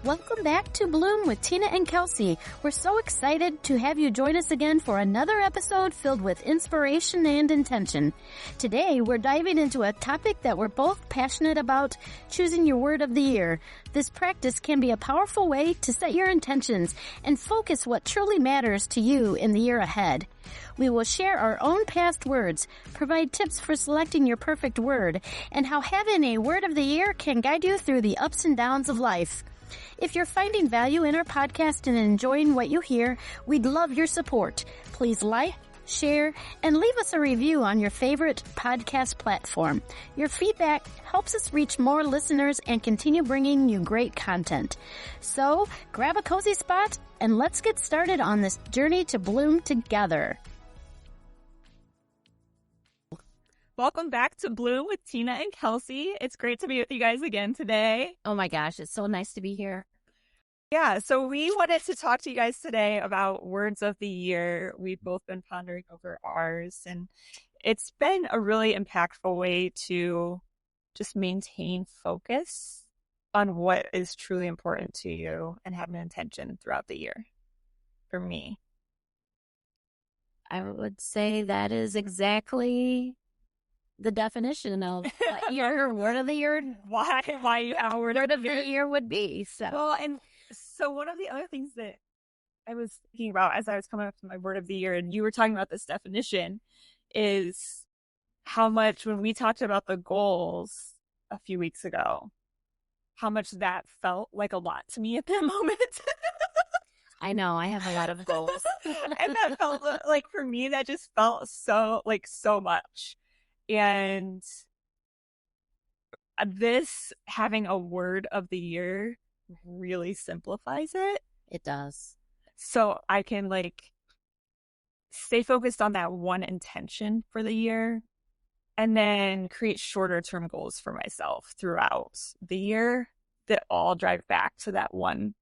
Welcome back to Bloom with Tina and Kelsey. We're so excited to have you join us again for another episode filled with inspiration and intention. Today, we're diving into a topic that we're both passionate about, choosing your word of the year. This practice can be a powerful way to set your intentions and focus what truly matters to you in the year ahead. We will share our own past words, provide tips for selecting your perfect word, and how having a word of the year can guide you through the ups and downs of life. If you're finding value in our podcast and enjoying what you hear, we'd love your support. Please like, share, and leave us a review on your favorite podcast platform. Your feedback helps us reach more listeners and continue bringing you great content. So, grab a cozy spot and let's get started on this journey to bloom together. Welcome back to Bloom with Tina and Kelsey. It's great to be with you guys again today. Oh my gosh, it's so nice to be here. Yeah, so we wanted to talk to you guys today about words of the year. We've both been pondering over ours, and it's been a really impactful way to just maintain focus on what is truly important to you and have an intention throughout the year. For me, I would say that is exactly the definition of what your word of the year, why you have a word of the year would be. Well, and so one of the other things that I was thinking about as I was coming up to my word of the year, and you were talking about this definition, is how much when we talked about the goals a few weeks ago, how much that felt like a lot to me at that moment. I know, I have a lot of goals. And that felt like, for me, that just felt so much. And this having a word of the year really simplifies it. It does. So I can stay focused on that one intention for the year and then create shorter term goals for myself throughout the year that all drive back to that one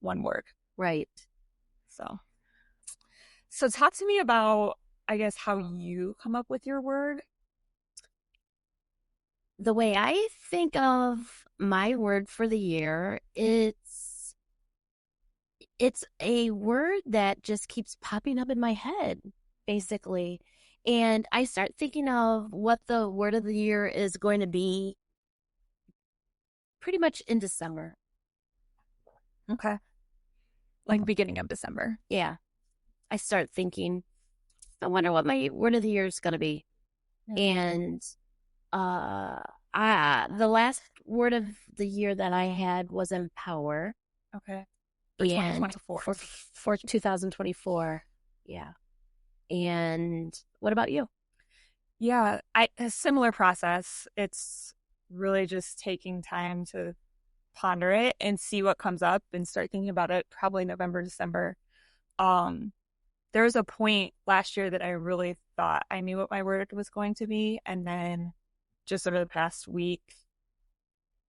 word. Right. So talk to me about, I guess, how you come up with your word. The way I think of my word for the year, it's a word that just keeps popping up in my head, basically. And I start thinking of what the word of the year is going to be pretty much in December. Okay. Beginning of December. Yeah. I start thinking, I wonder what my word of the year is going to be. Yeah. And the last word of the year that I had was empower. Okay. For 2024. For 2024. Yeah. And what about you? Yeah, a similar process. It's really just taking time to ponder it and see what comes up and start thinking about it probably November, December. There was a point last year that I really thought I knew what my word was going to be. And then just over the past week,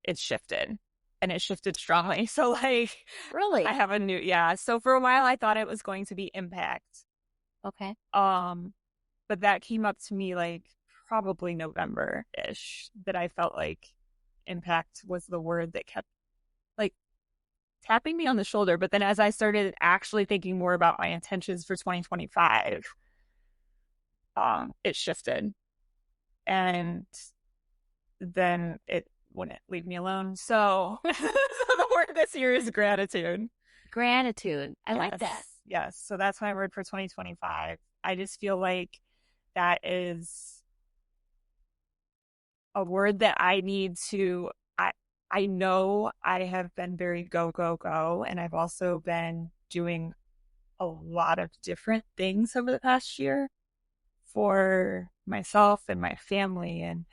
it shifted. And it shifted strongly. So really? I have a new, So for a while, I thought it was going to be impact. Okay. But that came up to me probably November-ish, that I felt like impact was the word that kept tapping me on the shoulder. But then as I started actually thinking more about my intentions for 2025, it shifted. And then it wouldn't leave me alone. So the word this year is gratitude. Gratitude. I like that. Yes. So that's my word for 2025. I just feel like that is a word that I need to, I know I have been very go, go, go. And I've also been doing a lot of different things over the past year for myself and my family and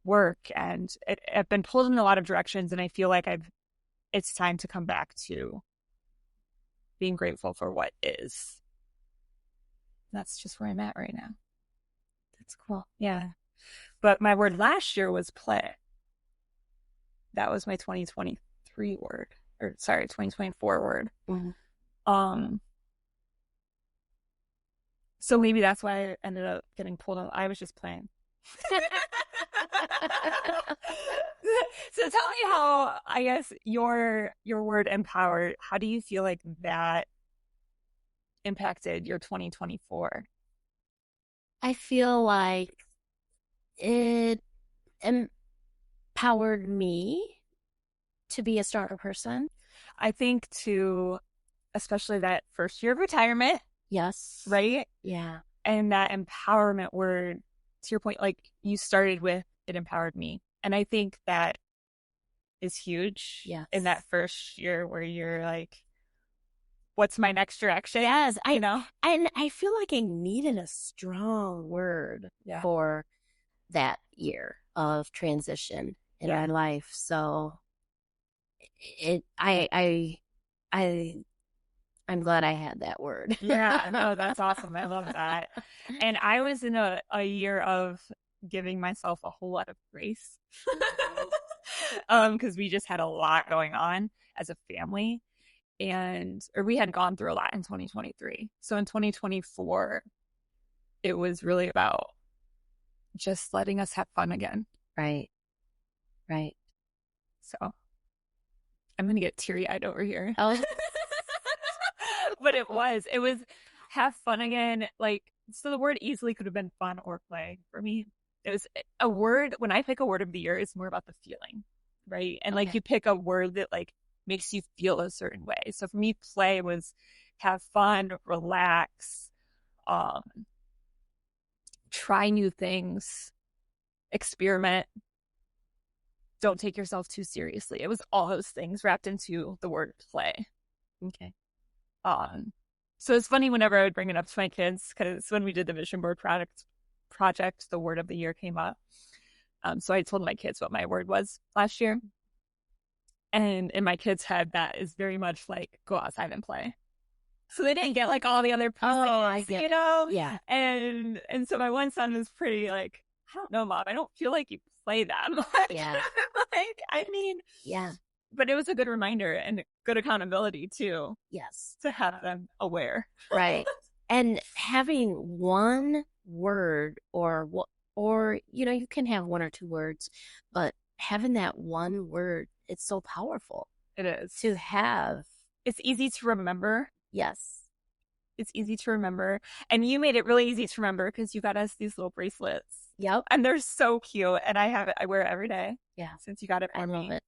work. And I've been pulled in a lot of directions. And I feel like it's time to come back to being grateful for what is. That's just where I'm at right now. That's cool. Yeah. But my word last year was play. That was my 2023 word. 2024 word. Mm-hmm. So maybe that's why I ended up getting pulled on. I was just playing. So tell me how, I guess, your word empowered, how do you feel like that impacted your 2024? I feel like it empowered me to be a stronger person. I think too, especially that first year of retirement, Yes. right? Yeah. And that empowerment word, to your point, like you started with, it empowered me. And I think that is huge Yes. in that first year where you're like, what's my next direction? Yes. And I feel like I needed a strong word for that year of transition in my life. So I'm glad I had that word. Yeah, no, that's awesome. I love that. And I was in a year of giving myself a whole lot of grace. Because we just had a lot going on as a family or we had gone through a lot in 2023. So in 2024, it was really about just letting us have fun again. Right. Right. So I'm going to get teary-eyed over here. Oh. But it was have fun again. Like, so the word easily could have been fun or play for me. It was a word, when I pick a word of the year, it's more about the feeling, right? And like you pick a word that like makes you feel a certain way. So for me, play was have fun, relax, try new things, experiment, don't take yourself too seriously. It was all those things wrapped into the word play. Okay. So it's funny whenever I would bring it up to my kids, because when we did the vision board project, the word of the year came up. So I told my kids what my word was last year. And in my kids' head, that is very much like go outside and play. So they didn't get like all the other pieces, you know? Yeah. And so my one son was pretty like, I don't know, Mom, I don't feel like you play that much. Yeah. Like, I mean, yeah. But it was a good reminder and good accountability too. Yes. To have them aware. Right. And having one word or you can have one or two words, but having that one word, it's so powerful. It is. To have. It's easy to remember. Yes. It's easy to remember. And you made it really easy to remember because you got us these little bracelets. Yep. And they're so cute. And I wear it every day. Yeah. Since you got it for me. I love it.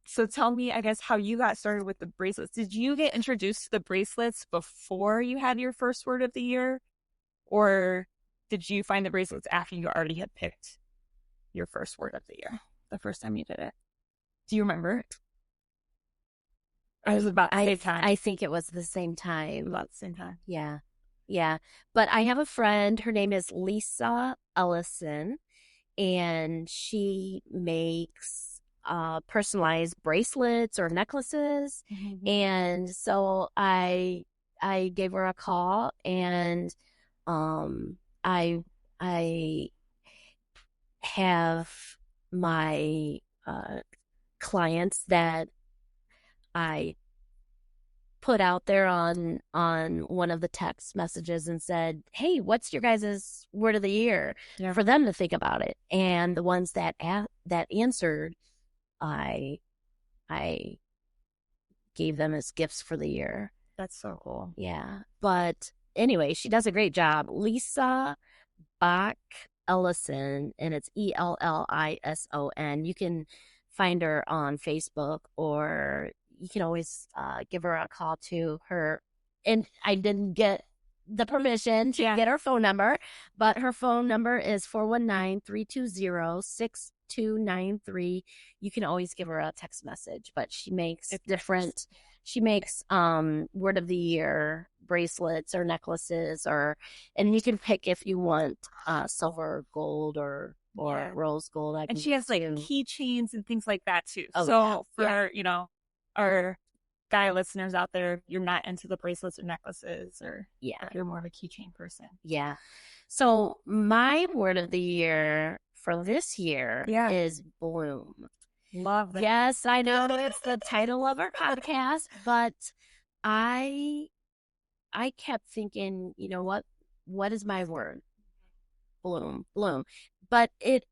So tell me, I guess, how you got started with the bracelets. Did you get introduced to the bracelets before you had your first word of the year? Or did you find the bracelets after you already had picked your first word of the year, the first time you did it? Do you remember? It was about the same time. I think it was the same time. About the same time. Yeah. Yeah. But I have a friend, her name is Lisa Ellison, and she makes personalized bracelets or necklaces. Mm-hmm. And so I gave her a call, and I have my clients that I put out there on one of the text messages and said, hey, what's your guys' word of the year? Yeah. For them to think about it. And the ones that answered, I gave them as gifts for the year. That's so cool. Yeah. But anyway, she does a great job. Lisa Bach Ellison, and it's Ellison. You can find her on Facebook, or you can always give her a call to her. And I didn't get the permission to get her phone number, but her phone number is 419-320-6293. You can always give her a text message, but she makes word of the year bracelets or necklaces, and you can pick if you want silver, gold, or rose gold. And she has like keychains and things like that too. Oh, so for our guy listeners out there, you're not into the bracelets or necklaces, or you're more of a keychain person. Yeah. So my word of the year for this year is bloom. Love that. Yes, I know it's the title of our podcast, but I kept thinking, what is my word? bloom, bloom. But it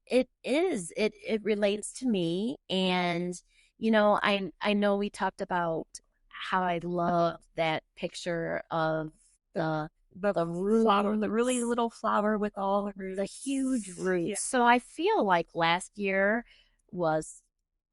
relates to me. And, I know we talked about how I love that picture of the flower, roots, the really little flower with all the roots. the huge roots. Yeah. So I feel like last year was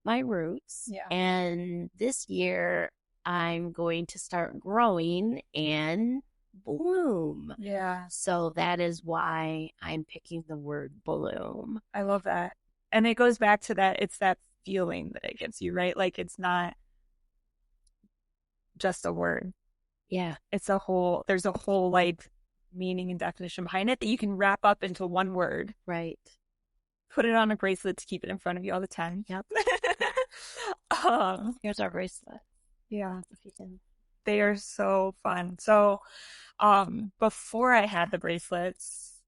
my roots. Yeah. And this year I'm going to start growing and bloom. Yeah. So that is why I'm picking the word bloom. I love that. And it goes back to that, it's that feeling that it gives you, right? Like it's not just a word. Yeah. There's a whole like meaning and definition behind it that you can wrap up into one word. Right. Put it on a bracelet to keep it in front of you all the time. Yep. Here's our bracelet. Yeah. If you can. They are so fun. So, before I had the bracelets,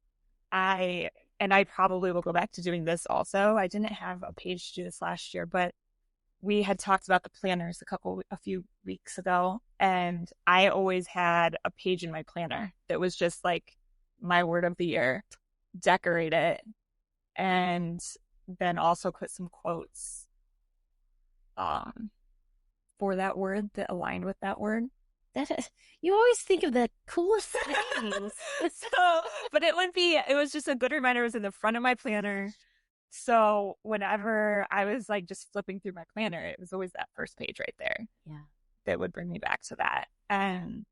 I probably will go back to doing this also. I didn't have a page to do this last year, but we had talked about the planners a few weeks ago, and I always had a page in my planner that was just like my word of the year, decorate it, and then also put some quotes for that word that aligned with that word. You always think of the coolest things. But it was just a good reminder. It was in the front of my planner. So whenever I was like just flipping through my planner, it was always that first page right there. Yeah. That would bring me back to that. And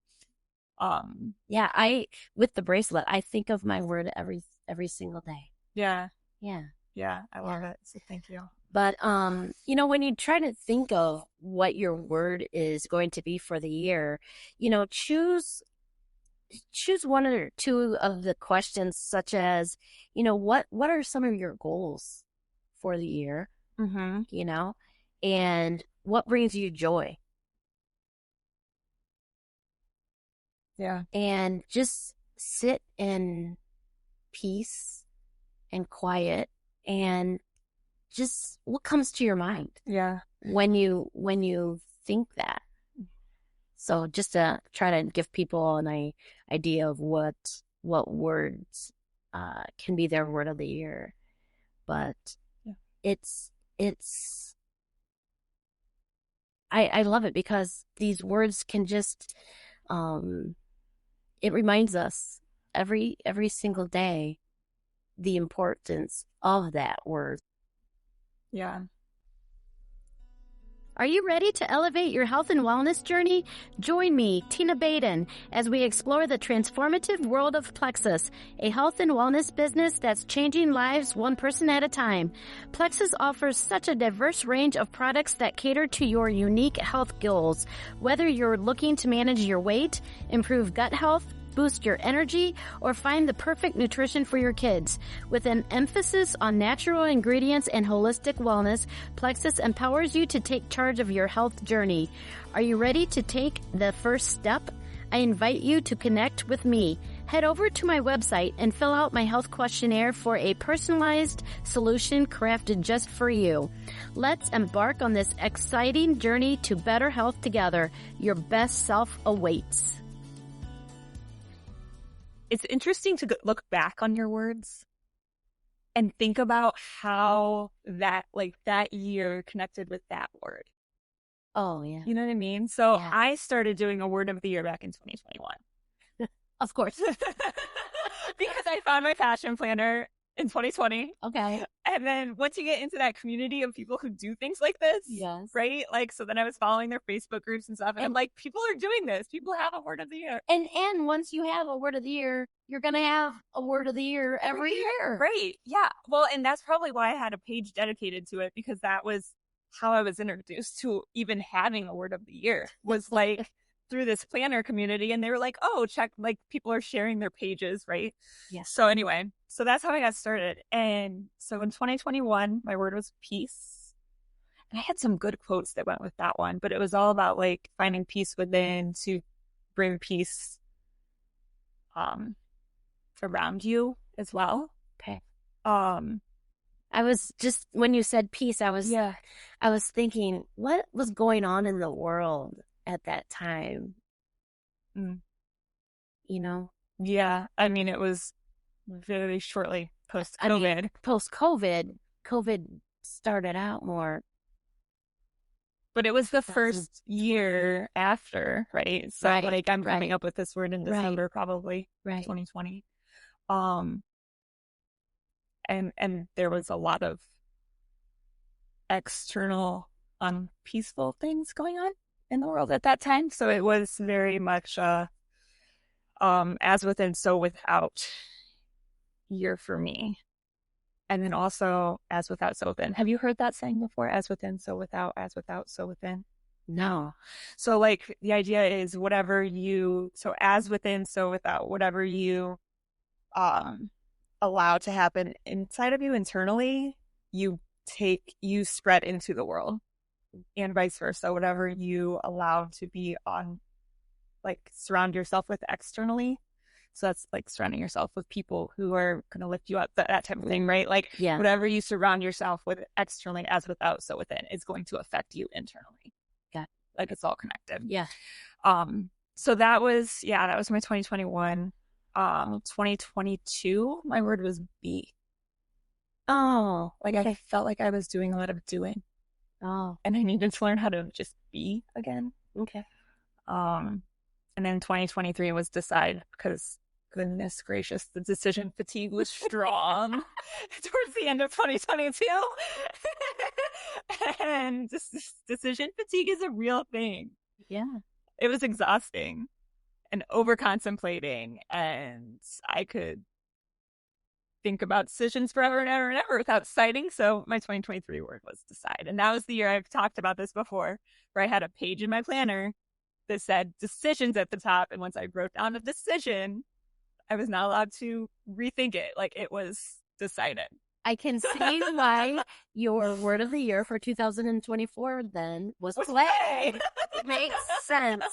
yeah, with the bracelet, I think of my word every single day. Yeah. Yeah. Yeah. I love it. So thank you. But when you try to think of what your word is going to be for the year, choose one or two of the questions, such as, what are some of your goals for the year? Mm-hmm. And what brings you joy? Yeah. And just sit in peace and quiet and just what comes to your mind. Yeah. When you think that. So just to try to give people an idea of what words can be their word of the year. But yeah. I love it because these words can just it reminds us every single day the importance of that word. Yeah. Are you ready to elevate your health and wellness journey? Join me, Tina Baden, as we explore the transformative world of Plexus, a health and wellness business that's changing lives one person at a time. Plexus offers such a diverse range of products that cater to your unique health goals. Whether you're looking to manage your weight, improve gut health, boost your energy, or find the perfect nutrition for your kids. With an emphasis on natural ingredients and holistic wellness, Plexus empowers you to take charge of your health journey. Are you ready to take the first step? I invite you to connect with me. Head over to my website and fill out my health questionnaire for a personalized solution crafted just for you. Let's embark on this exciting journey to better health together. Your best self awaits. It's interesting to look back on your words and think about how that year connected with that word. Oh, yeah. You know what I mean? So yeah. I started doing a word of the year back in 2021. Of course. Because I found my fashion planner in 2020. Okay. And then once you get into that community of people who do things like this, yes, right? Like, so then I was following their Facebook groups and stuff, and I'm like, people are doing this. People have a word of the year. And once you have a word of the year, you're going to have a word of the year every year. Right. Yeah. Well, and that's probably why I had a page dedicated to it, because that was how I was introduced to even having a word of the year, was like through this planner community. And they were like, oh, check, like people are sharing their pages, right? Yeah. So anyway, so that's how I got started. And so in 2021, my word was peace. And I had some good quotes that went with that one, but it was all about like finding peace within to bring peace around you as well. Okay. I was just, when you said peace, I was thinking, what was going on in the world at that time? Mm. You know? Yeah. I mean, it was very shortly post-COVID. COVID started out more. But it was the first year after, right? So Right, like I'm coming right. up with this word in December, probably Right. 2020. And there was a lot of external unpeaceful things going on in the world at that time. So it was very much as within, so without year for me. And then also as without, so within. Have you heard that saying before? As within, so without, as without, so within. No. So like the idea is so as within, so without, whatever you allow to happen inside of you internally, you spread into the world, and vice versa. Whatever you allow to be on, like, surround yourself with externally. So that's like surrounding yourself with people who are going to lift you up, that type of thing, right? Like whatever you surround yourself with externally, as without, so within, is going to affect you internally. Yeah. Like it's all connected. Yeah. So that was my 2021. 2022, my word was be. Oh, like okay. I felt like I was doing a lot of doing. Oh. And I needed to learn how to just be again. Okay. And then 2023 was decide, because goodness gracious, the decision fatigue was strong towards the end of 2022. And decision fatigue is a real thing. Yeah. It was exhausting and over contemplating, and I could think about decisions forever and ever and ever without deciding. So my 2023 word was decide. And that was the year, I've talked about this before, where I had a page in my planner that said decisions at the top. And once I wrote down a decision, I was not allowed to rethink it. Like, it was decided. I can see why your word of the year for 2024 then was play. It makes sense.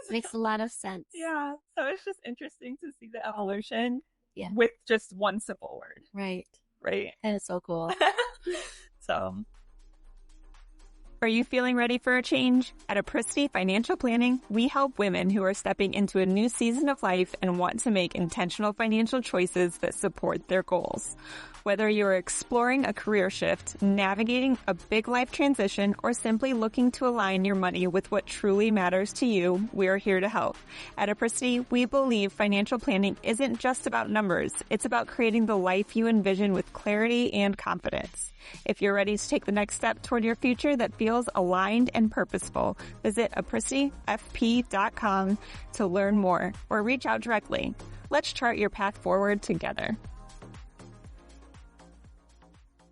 Makes a lot of sense. Yeah. So it's just interesting to see the evolution with just one simple word. Right. Right. And it's so cool. So, are you feeling ready for a change? At Apricity Financial Planning, we help women who are stepping into a new season of life and want to make intentional financial choices that support their goals. Whether you're exploring a career shift, navigating a big life transition, or simply looking to align your money with what truly matters to you, we're here to help. At Apricity, we believe financial planning isn't just about numbers. It's about creating the life you envision with clarity and confidence. If you're ready to take the next step toward your future that feels aligned and purposeful, visit apricityfp.com to learn more or reach out directly. Let's chart your path forward together.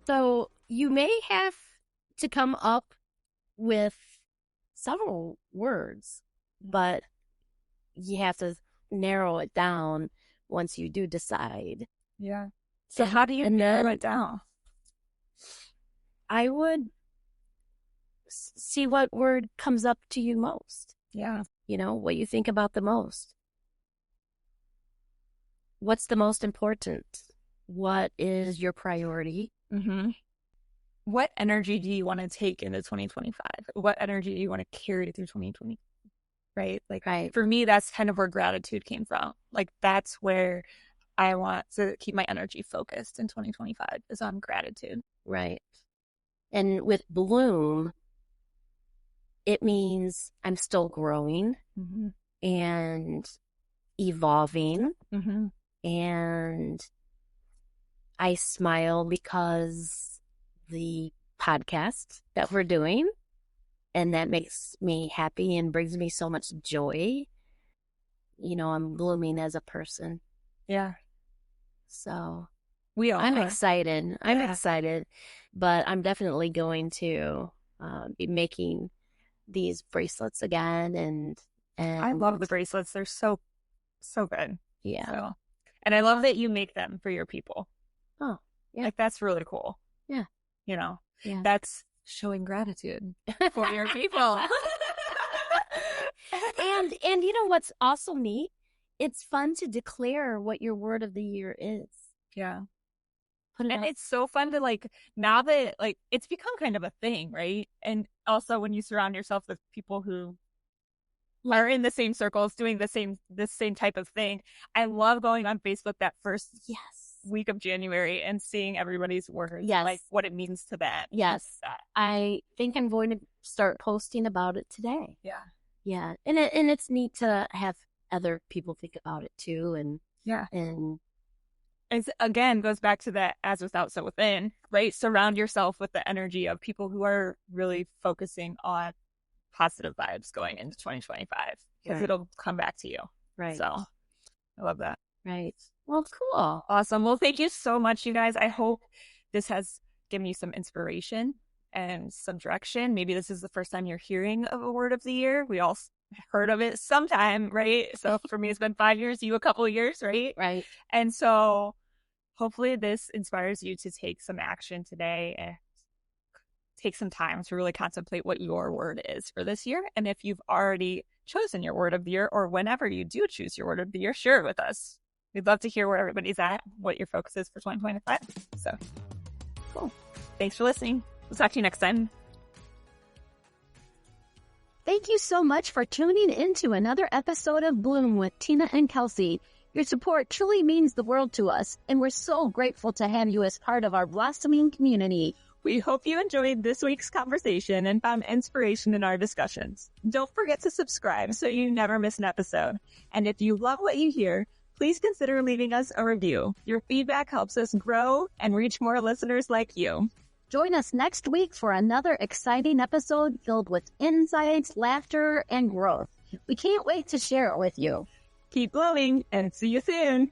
So you may have to come up with several words, but you have to narrow it down once you do decide. Yeah. So how do you narrow it down? I would see what word comes up to you most. Yeah. You know, what you think about the most. What's the most important? What is your priority? Mm-hmm. What energy do you want to take into 2025? What energy do you want to carry through 2020? Right? Like, for me, that's kind of where gratitude came from. Like, that's where I want to keep my energy focused in 2025, is on gratitude. Right. And with bloom, it means I'm still growing and evolving. And I smile because the podcast that we're doing, and that makes me happy and brings me so much joy. You know, I'm blooming as a person. Yeah. So I'm excited. I'm excited, but I'm definitely going to be making these bracelets again. And I love the bracelets. They're so good. Yeah. So, and I love that you make them for your people. Oh, yeah. Like, that's really cool. Yeah. You know, yeah. That's showing gratitude for your people. And you know what's also neat? It's fun to declare what your word of the year is. Yeah. And it's so fun to, like, now that, like, it's become kind of a thing, right? And also when you surround yourself with people who are in the same circles, doing the same type of thing. I love going on Facebook that first week of January and seeing everybody's words, like what it means to them. Yes. I think I'm going to start posting about it today. Yeah. Yeah. And it's neat to have other people think about it too. And it again goes back to that as without, so within, right? Surround yourself with the energy of people who are really focusing on positive vibes going into 2025, because it'll come back to you. Right. So I love that. Right. Well, cool. Awesome. Well, thank you so much, you guys. I hope this has given you some inspiration and some direction. Maybe this is the first time you're hearing of a word of the year. We all heard of it sometime, right? So for me, it's been 5 years, you a couple of years, right? Right. And so hopefully this inspires you to take some action today and take some time to really contemplate what your word is for this year. And if you've already chosen your word of the year, or whenever you do choose your word of the year, share it with us. We'd love to hear where everybody's at, what your focus is for 2025. So cool. Thanks for listening. We'll talk to you next time. Thank you so much for tuning into another episode of Bloom with Tina and Kelsey. Your support truly means the world to us, and we're so grateful to have you as part of our blossoming community. We hope you enjoyed this week's conversation and found inspiration in our discussions. Don't forget to subscribe so you never miss an episode. And if you love what you hear, please consider leaving us a review. Your feedback helps us grow and reach more listeners like you. Join us next week for another exciting episode filled with insights, laughter, and growth. We can't wait to share it with you. Keep blooming and see you soon.